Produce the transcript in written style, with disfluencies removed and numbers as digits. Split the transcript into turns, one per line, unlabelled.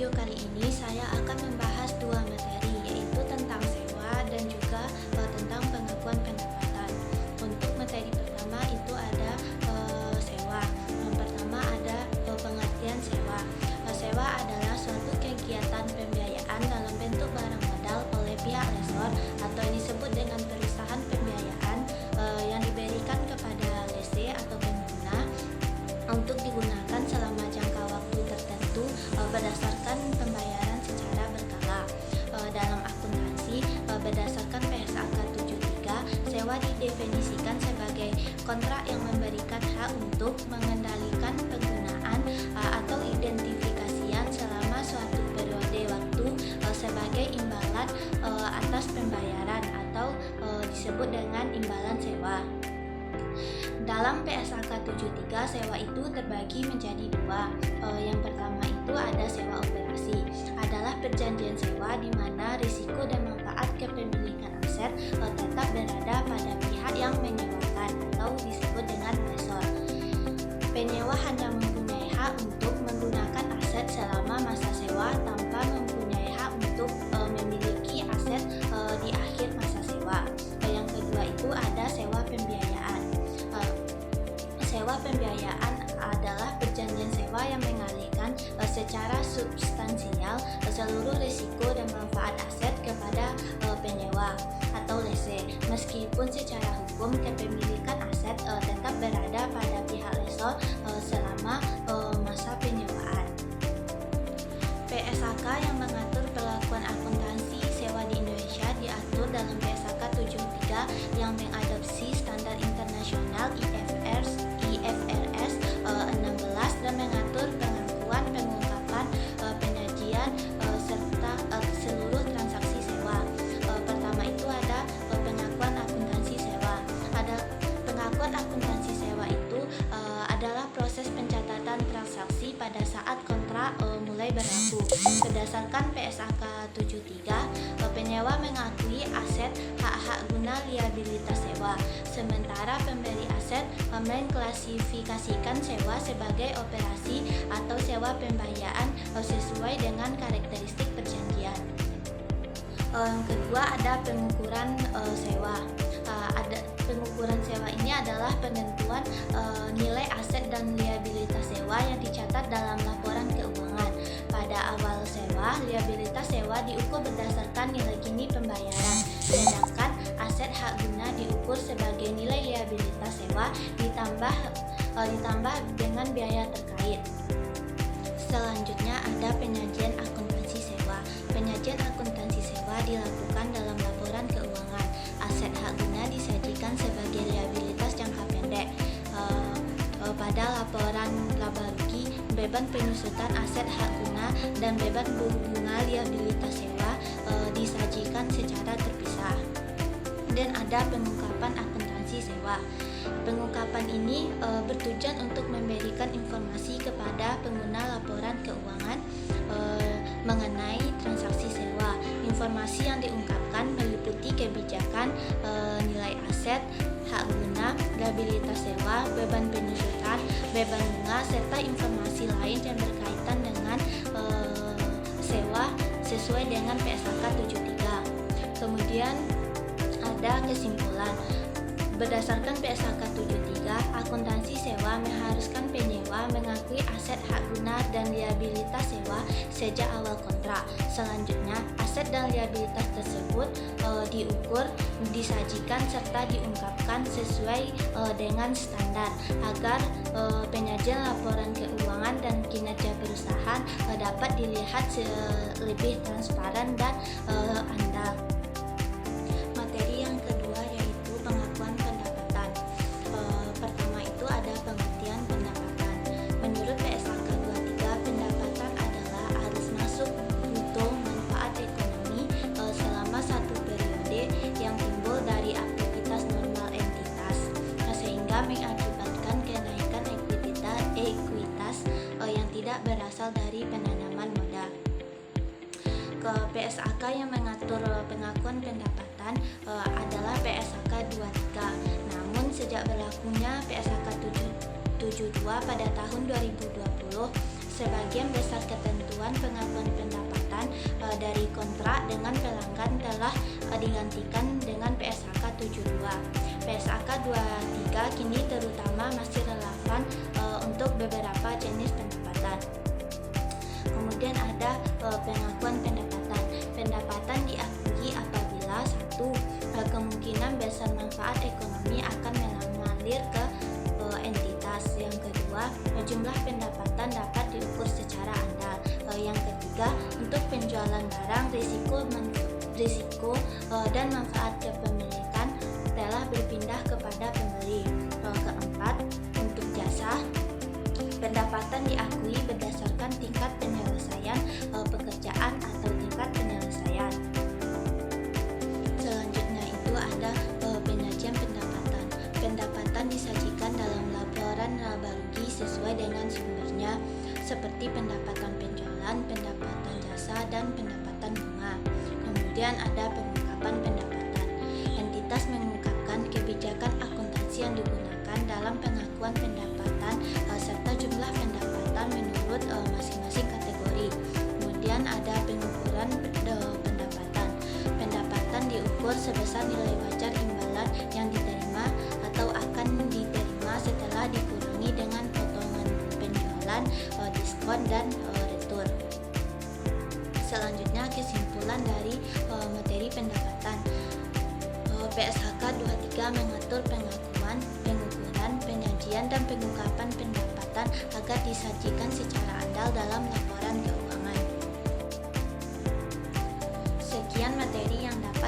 video kali ini saya akan membahas dua materi, yaitu tentang sewa dan juga tentang pengakuan pendapatan. Untuk materi pertama itu ada sewa. Yang pertama ada pengertian sewa. Sewa adalah suatu kegiatan pembiayaan dalam bentuk barang modal oleh pihak lesor atau yang disebut dengan perusahaan pembiayaan yang diberikan kepada lese atau pengguna untuk digunakan selama jangka waktu tertentu berdasarkan pembayaran secara berkala. Dalam akuntansi, berdasarkan PSAK 73, sewa didefinisikan sebagai kontrak yang memberikan hak untuk mengendalikan penggunaan atau identifikasian selama suatu periode waktu sebagai imbalan atas pembayaran atau disebut dengan imbalan sewa. Dalam PSAK 73, sewa itu terbagi menjadi dua. Yang pertama itu ada sewa operasi, adalah perjanjian sewa di mana risiko dan manfaat kepemilikan aset tetap berada pada pihak yang menyewakan atau disebut dengan lesor. Penyewa hanya mempunyai hak untuk menggunakan aset selama masa sewa tanpa mempunyai hak untuk memiliki aset di akhir masa sewa. Yang kedua itu ada sewa pembiayaan. Sewa pembiayaan adalah perjanjian sewa yang mengalihkan secara substansial seluruh risiko dan manfaat aset kepada penyewa atau lese, meskipun secara hukum kepemilikan aset tetap berada pada pihak lesor selama masa penyewaan. PSAK yang mengatur perlakuan akuntansi sewa di Indonesia diatur dalam PSAK 73 yang mengadopsi standar internasional IFRS 16 dan mengatur pengakuan, pengungkapan, penyajian serta seluruh transaksi sewa. Pertama itu ada pengakuan akuntansi sewa. Pengakuan akuntansi sewa itu adalah proses pencatatan transaksi pada saat kontrak mulai berlaku. Berdasarkan PSAK 73, penyewa mengakui aset hak-hak guna liabilitas sewa, sementara pemberi aset mengklasifikasikan sewa sebagai operasi atau sewa pembayaran sesuai dengan karakteristik perjanjian. Yang kedua ada pengukuran sewa. Pengukuran sewa ini adalah penentuan nilai aset dan liabilitas sewa yang dicatat dalam laporan keuangan. Pada awal sewa, liabilitas sewa diukur berdasarkan nilai kini pembayaran, sedangkan aset hak guna diukur sebagai nilai liabilitas sewa ditambah dengan biaya terkait. Selanjutnya ada penyajian akuntansi sewa. Penyajian akuntansi sewa dilakukan dalam laporan keuangan. Aset hak guna disajikan sebagai liabilitas jangka pendek. Pada laporan laba rugi, beban penyusutan aset hak guna dan beban bunga liabilitas sewa disajikan secara terpisah. Dan ada pengungkapan akuntansi sewa. Pengungkapan ini bertujuan untuk memberikan informasi kepada pengguna laporan keuangan mengenai transaksi sewa. Informasi yang diungkapkan meliputi kebijakan, nilai aset, hak guna, liabilitas sewa, beban penyusutan, beban bunga, serta informasi lain yang berkaitan dengan sewa sesuai dengan PSAK 73. Kemudian ada kesimpulan. Berdasarkan PSAK 73, akuntansi sewa mengharuskan penyewa mengakui aset hak guna dan liabilitas sewa sejak awal kontrak. Selanjutnya, aset dan liabilitas tersebut diukur, disajikan serta diungkapkan sesuai dengan standar agar penyajian laporan keuangan dan kinerja perusahaan dapat dilihat lebih transparan dan andal. Materi yang kedua yaitu pengakuan pendapatan. Pertama itu ada pengertian pendapatan. Menurut PSAK 23, pendapatan adalah arus masuk bruto manfaat ekonomi selama satu periode yang timbul dari aktivitas normal entitas, sehingga mengakibatkan kenaikan ekuitas yang tidak berasal dari penanaman modal. Ke PSAK yang mengatur pengakuan pendapatan adalah PSAK 23. Namun sejak berlakunya PSAK 72 pada tahun 2020, Sebagian besar ketentuan pengakuan pendapatan dari kontrak dengan pelanggan telah digantikan dengan PSHK 72. PSHK 23 kini terutama masih relevan untuk beberapa jenis pendapatan. Kemudian ada pengakuan pendapatan. Pendapatan diakui apabila satu, kemungkinan besar manfaat ekonomi akan mengalir ke entitas. Yang kedua, jumlah pendapatan dapat diukur secara andal. Yang ketiga, untuk penjualan barang, risiko dan manfaat kepemilikan telah berpindah kepada pembeli. Keempat, untuk jasa, pendapatan diakui berdasarkan tingkat penyelesaian pekerjaan atau tingkat penyelesaian. Selanjutnya itu ada penyajian pendapatan. Pendapatan disajikan dalam laporan laba rugi sesuai dengan sumbernya, seperti pendapatan penjualan, pendapatan jasa, dan pendapatan bunga. Kemudian ada pengungkapan pendapatan. Entitas mengungkapkan kebijakan akuntansi yang digunakan dalam pengakuan pendapatan serta jumlah pendapatan menurut masing-masing kategori. Kemudian ada pengukuran pendapatan. Pendapatan diukur sebesar nilai wajar imbalan yang diterima atau akan diterima setelah dikurangi dengan potongan penjualan, diskon, dan retur. Selanjutnya kesimpulan dari materi pendapatan. PSHK 23 mengatur pengakuan, pengukuran, penyajian, dan pengungkapan pendapatan agar disajikan secara andal dalam laporan keuangan. Sekian materi yang dapat